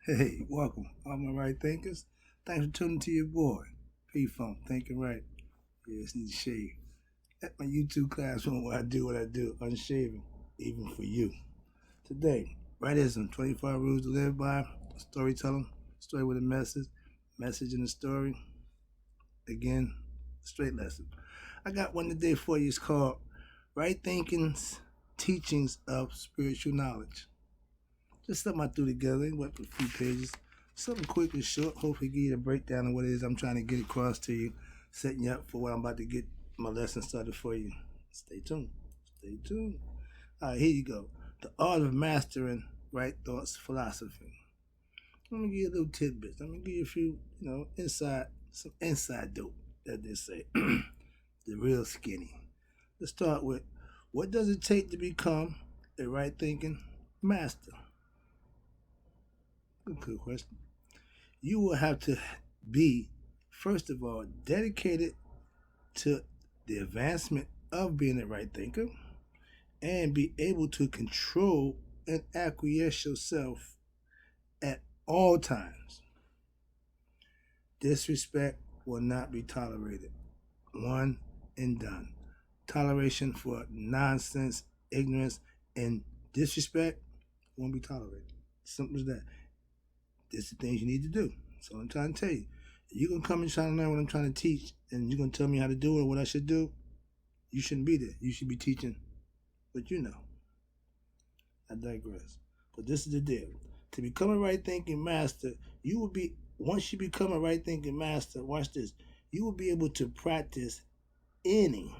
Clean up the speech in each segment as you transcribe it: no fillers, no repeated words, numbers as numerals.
Hey, welcome, all my right thinkers. Thanks for tuning to your boy, Pfunk, thinking right. Yes, need to shave. At my YouTube classroom where I do what I do, unshaven, even for you. Today, Wrightism, 25 rules to live by, storytelling, story with a message in the story. Again, straight lesson. I got one today for you. It's called Right Thinking's Teachings of Spiritual Knowledge. Just something I threw together. It went for a few pages. Something quick and short. Hopefully, give you a breakdown of what it is I'm trying to get across to you, setting you up for what I'm about to get my lesson started for you. Stay tuned. Stay tuned. All right, here you go. The art of mastering right thoughts philosophy. Let me give you a little tidbits. Let me give you a few, some inside dope, as they say. The real skinny. Let's start with what does it take to become a right thinking master? Good question. You will have to be, first of all, dedicated to the advancement of being a right thinker and be able to control and acquiesce yourself at all times. Disrespect will not be tolerated. One and done. Toleration for nonsense, ignorance, and disrespect won't be tolerated. Simple as that. This is the things you need to do. So I'm trying to tell you. You're going to come and try to learn what I'm trying to teach, and you're going to tell me how to do it or what I should do. You shouldn't be there. You should be teaching what you know. I digress. But this is the deal. To become a right thinking master, you will be, once you become a right thinking master, watch this, you will be able to practice any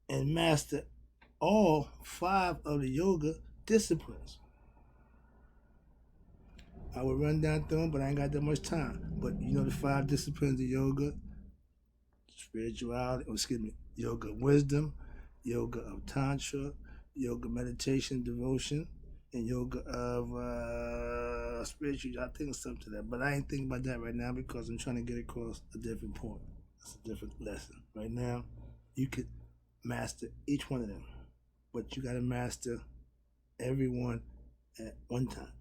and master all 5 of the yoga disciplines. I would run down through them, but I ain't got that much time. But you know the 5 disciplines of yoga: spirituality, yoga of wisdom, yoga of tantra, yoga meditation, devotion, and yoga of spiritual. I think something to that, but I ain't thinking about that right now because I'm trying to get across a different point. It's a different lesson. Right now, you could master each one of them, but you got to master every one at one time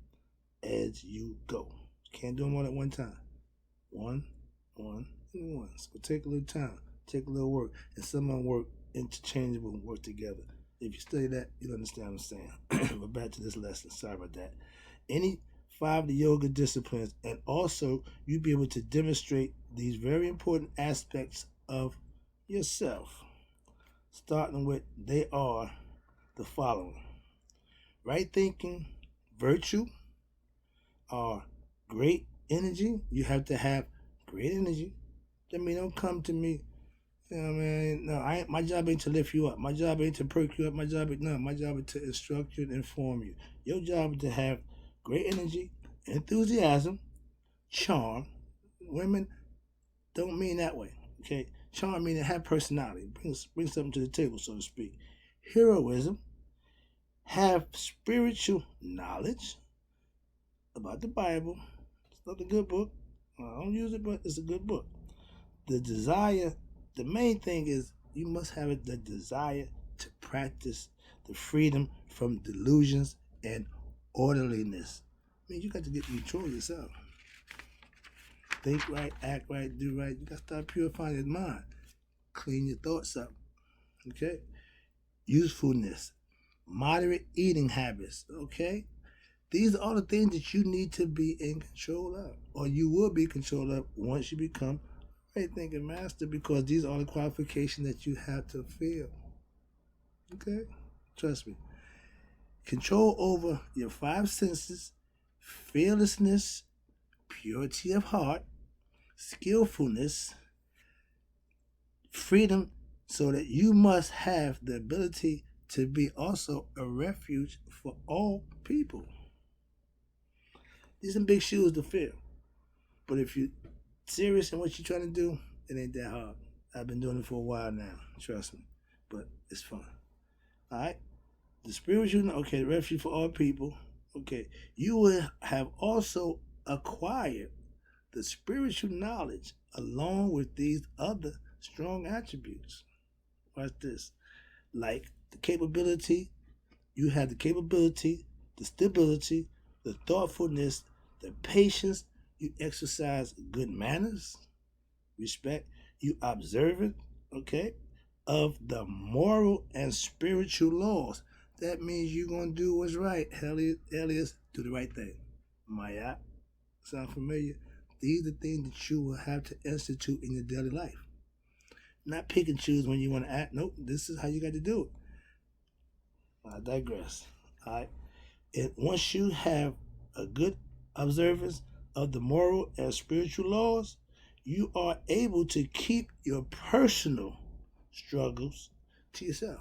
as you go. You can't do them all at one time. One, one, and one. So take a little time, take a little work, and some of them work interchangeable and work together. If you study that, you'll understand what I'm saying. But back to this lesson. Sorry about that. Any 5 of the yoga disciplines, and also you'll be able to demonstrate these very important aspects of yourself. Starting with, they are the following: right thinking, virtue, are great energy. You have to have great energy. I mean, don't come to me. You know what I mean? No, I ain't, my job ain't to lift you up. My job ain't to perk you up. My job is to instruct you and inform you. Your job is to have great energy, enthusiasm, charm. Women don't mean that way. Okay, charm meaning have personality, bring something to the table, so to speak. Heroism, have spiritual knowledge about the Bible. It's not a good book. I don't use it, but it's a good book. The desire, the main thing is you must have the desire to practice the freedom from delusions and orderliness. I mean, you got to get control yourself. Think right, act right, do right. You got to start purifying your mind. Clean your thoughts up. Okay? Usefulness, moderate eating habits. Okay? These are all the things that you need to be in control of, or you will be controlled of once you become a right thinking master, because these are the qualifications that you have to feel. Okay? Trust me. Control over your 5 senses, fearlessness, purity of heart, skillfulness, freedom, so that you must have the ability to be also a refuge for all people. These are big shoes to fill. But if you're serious in what you're trying to do, it ain't that hard. I've been doing it for a while now. Trust me. But it's fun. All right? The spiritual, okay, the refuge for all people. Okay. You will have also acquired the spiritual knowledge along with these other strong attributes. Watch this. Like the capability, you have the capability the stability, the thoughtfulness, the patience. You exercise good manners, respect. You observe it, okay, of the moral and spiritual laws. That means you're going to do what's right. Elias, do the right thing. Maya, sound familiar? These are things that you will have to institute in your daily life. Not pick and choose when you want to act. Nope, this is how you got to do it. I digress. All right. And once you have a good observance of the moral and spiritual laws, you are able to keep your personal struggles to yourself.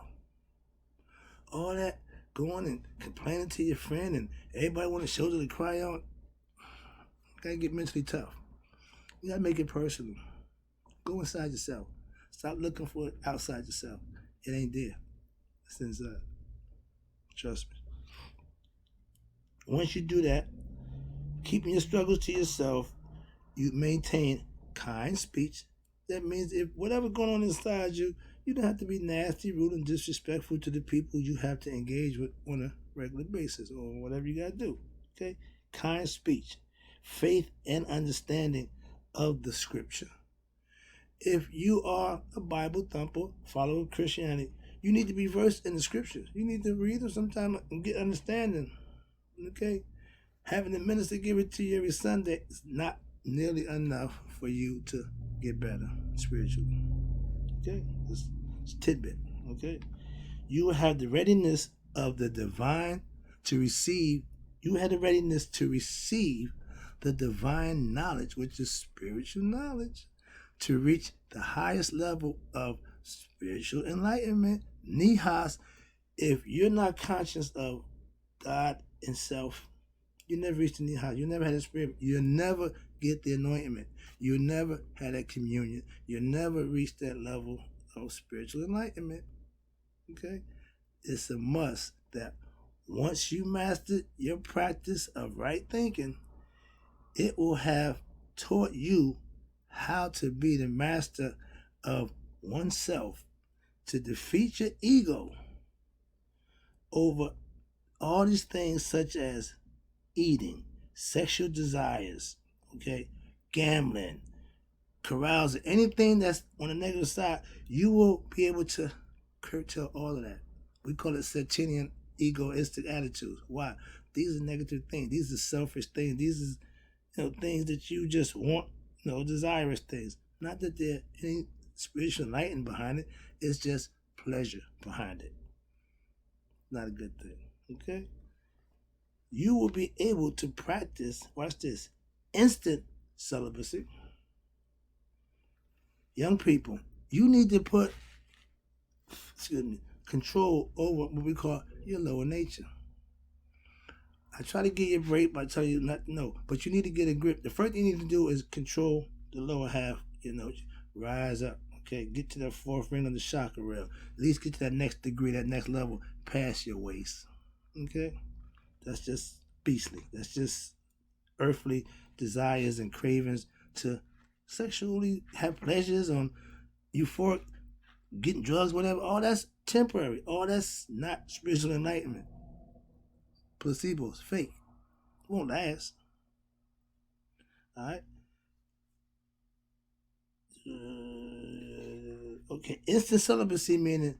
All that going and complaining to your friend and everybody want a shoulder to cry on, gotta get mentally tough. You gotta make it personal. Go inside yourself. Stop looking for it outside yourself. It ain't there. It's inside. Trust me. Once you do that, keeping your struggles to yourself, you maintain kind speech. That means if whatever's going on inside you, you don't have to be nasty, rude, and disrespectful to the people you have to engage with on a regular basis or whatever you got to do. Okay? Kind speech, faith, and understanding of the scripture. If you are a Bible thumper, follower of Christianity, you need to be versed in the scriptures. You need to read them sometime and get understanding. Okay? Having the minister give it to you every Sunday is not nearly enough for you to get better spiritually. Okay? It's a tidbit. Okay? You will have the readiness of the divine to receive. You have the readiness to receive the divine knowledge, which is spiritual knowledge, to reach the highest level of spiritual enlightenment. Nihas, if you're not conscious of God and self, you never reach the Nihas. You never had a spirit. You'll never get the anointment. You'll never have that communion. You'll never reach that level of spiritual enlightenment. Okay? It's a must that once you master your practice of right thinking, it will have taught you how to be the master of oneself, to defeat your ego over all these things such as eating, sexual desires, okay, gambling, carousing, anything that's on the negative side. You will be able to curtail all of that. We call it Satanian egoistic attitudes. Why? These are negative things. These are selfish things. These are things that you just want, desirous things. Not that there any spiritual enlightenment behind it. It's just pleasure behind it. Not a good thing. Okay? You will be able to practice, watch this, instant celibacy. Young people, you need to put, control over what we call your lower nature. I try to give you a break by telling you not to know, but you need to get a grip. The first thing you need to do is control the lower half, rise up, okay? Get to that fourth ring of the chakra rail. At least get to that next degree, that next level, past your waist, okay? That's just beastly. That's just earthly desires and cravings to sexually have pleasures on euphoric, getting drugs, whatever. All that's temporary. All that's not spiritual enlightenment. Placebos, fake. Won't last. Alright? Okay, instant celibacy meaning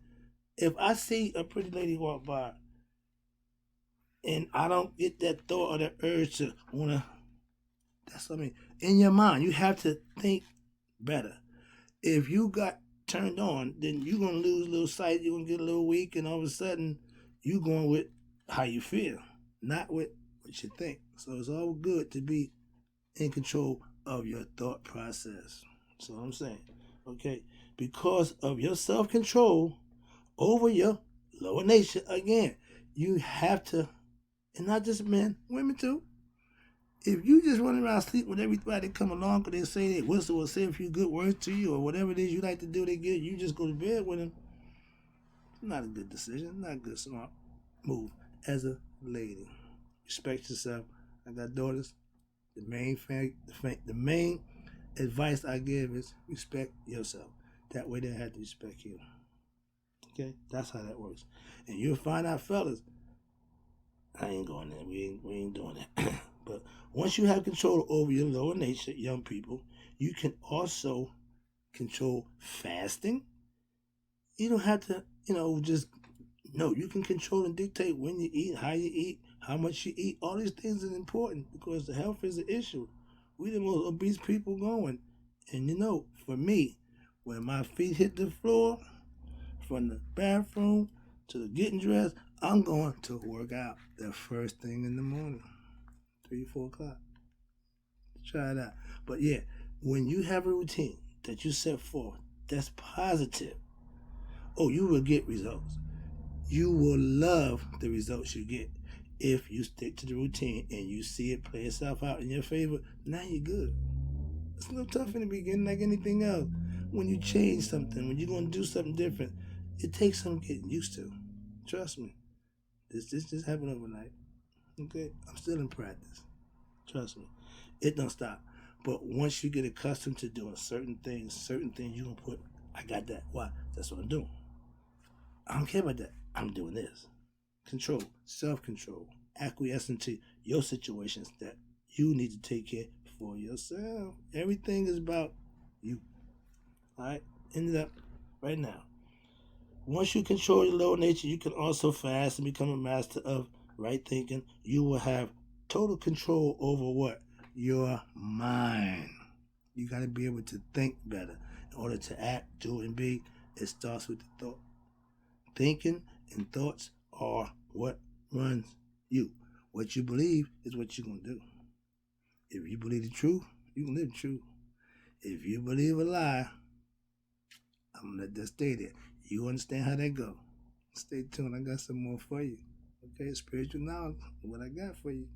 if I see a pretty lady walk by and I don't get that thought or that urge to wanna, that's what I mean. In your mind, you have to think better. If you got turned on, then you're gonna lose a little sight, you're gonna get a little weak, and all of a sudden you going with how you feel, not with what you think. So it's all good to be in control of your thought process. That's what I'm saying. Okay? Because of your self-control over your lower nature, again, you have to, and not just men, women too. If you just run around sleep with everybody that come along because they say they whistle or say a few good words to you or whatever it is you like to do, they get you just go to bed with them. It's not a good decision, not a good smart move. As a lady, respect yourself. I got daughters. The main advice I give is respect yourself. That way they have to respect you. Okay, that's how that works. And you'll find out, fellas, I ain't going there. We ain't doing that. But once you have control over your lower nature, young people, you can also control fasting. You don't have to, just no. You can control and dictate when you eat, how much you eat. All these things are important because the health is an issue. We the most obese people going, and for me, when my feet hit the floor, from the bathroom to the getting dressed, I'm going to work out the first thing in the morning, 3, 4 o'clock. Try it out. But yeah, when you have a routine that you set forth that's positive, oh, you will get results. You will love the results you get if you stick to the routine and you see it play itself out in your favor. Now you're good. It's a little tough in the beginning, like anything else. When you change something, when you're going to do something different, it takes some getting used to. Trust me. This just happened overnight. Okay? I'm still in practice. Trust me. It don't stop. But once you get accustomed to doing certain things you can put, I got that. Why? That's what I'm doing. I don't care about that. I'm doing this. Control, self-control, acquiescing to your situations that you need to take care for yourself. Everything is about you. All right? Ended up right now. Once you control your lower nature, you can also fast and become a master of right thinking. You will have total control over what? Your mind. You got to be able to think better in order to act, do, and be. It starts with the thought. Thinking and thoughts are what runs you. What you believe is what you're going to do. If you believe the truth, you can live the truth. If you believe a lie, I'm going to let that stay there. You understand how that go. Stay tuned. I got some more for you. Okay, spiritual knowledge, what I got for you.